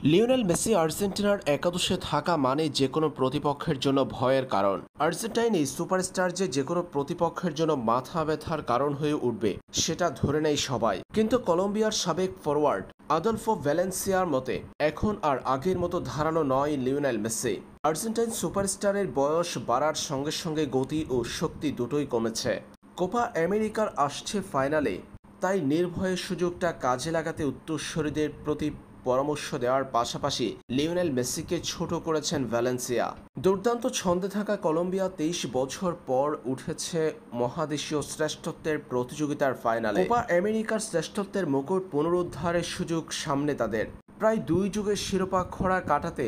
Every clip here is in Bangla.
লিওনেল মেসি আর্জেন্টিনার একাদশে থাকা মানে যেকোনো প্রতিপক্ষের জন্য ভয়ের কারণ। আর্জেন্টাইন এই সুপারস্টার যে যেকোনো প্রতিপক্ষের জন্য মাথা ব্যথার কারণ হয়ে উঠবে সেটা ধরে নেয় সবাই। কিন্তু কলম্বিয়ার সাবেক ফরওয়ার্ড আদলফো ভ্যালেন্সিয়ার মতে এখন আর আগের মতো ধারালো নয় লিওনেল মেসি। আর্জেন্টাইন সুপারস্টারের বয়স বাড়ার সঙ্গে সঙ্গে গতি ও শক্তি দুটোই কমেছে। কোপা আমেরিকার আসছে ফাইনালে, তাই নির্ভয়ে সুযোগটা কাজে লাগাতে উত্তরসূরিদের প্রতি পরামর্শ দেওয়ার পাশাপাশি লিওনেল মেসিকে ছোট করেছেন ভ্যালেন্সিয়া। দুর্দান্ত ছন্দে থাকা কলম্বিয়া ২৩ বছর পর উঠেছে মহাদেশীয় শ্রেষ্ঠত্বের প্রতিযোগিতার ফাইনালে। কোপা আমেরিকার শ্রেষ্ঠত্বের মুকুট পুনরুদ্ধারের সুযোগ সামনে তাদের। প্রায় ২ যুগের শিরোপা খরা কাটাতে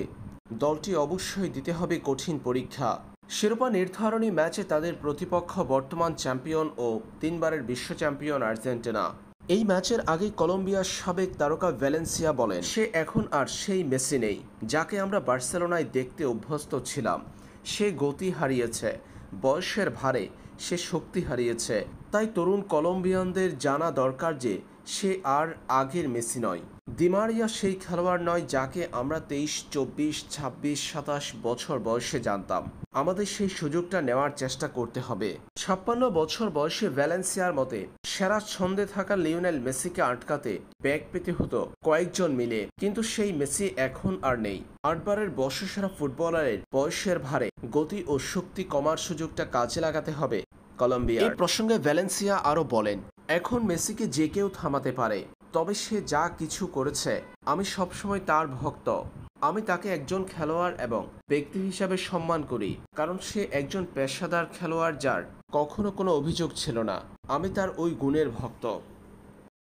দলটি অবশ্যই দিতে হবে কঠিন পরীক্ষা। শিরোপা নির্ধারণী ম্যাচে তাদের প্রতিপক্ষ বর্তমান চ্যাম্পিয়ন ও ৩ বারের বিশ্ব চ্যাম্পিয়ন আর্জেন্টিনা। এই ম্যাচের আগে কলম্বিয়ার সাবেক তারকা ভ্যালেন্সিয়া বলেন, সে এখন আর সেই মেসি নেই যাকে আমরা বার্সেলোনায় দেখতে অভ্যস্ত ছিলাম। সে গতি হারিয়েছে, বয়সের ভারে সে শক্তি হারিয়েছে। তাই তরুণ কলম্বিয়ানদের জানা দরকার যে সে আর আগের মেসি নয়। দি মারিয়া সেই খেলোয়াড় নয় যাকে আমরা ২৩, ২৪, ২৬, ২৭ বছর বয়সে জানতাম। আমাদের সেই সুযোগটা নেওয়ার চেষ্টা করতে হবে। ৫৬ বছর বয়সে ভ্যালেন্সিয়ার মতে সেরা ছন্দে থাকা লিওনেল মেসিকে আটকাতে ব্যাগ পেতে হতো কয়েকজন মিলে, কিন্তু সেই মেসি এখন আর নেই। ৮ বারের বর্ষসেরা ফুটবলারের বয়সের ভারে গতি ও শক্তি কমার সুযোগটা কাজে লাগাতে হবে কলম্বিয়া। এই প্রসঙ্গে ভ্যালেন্সিয়া আরও বলেন, এখন মেসিকে যে কেউ থামাতে পারে, তবে সে যা কিছু করেছে আমি সবসময় তার ভক্ত। আমি তাকে একজন খেলোয়াড় এবং ব্যক্তি হিসাবে সম্মান করি, কারণ সে একজন পেশাদার খেলোয়াড় যার কখনো কোনো অভিযোগ ছিল না। আমি তার ওই গুণের ভক্ত।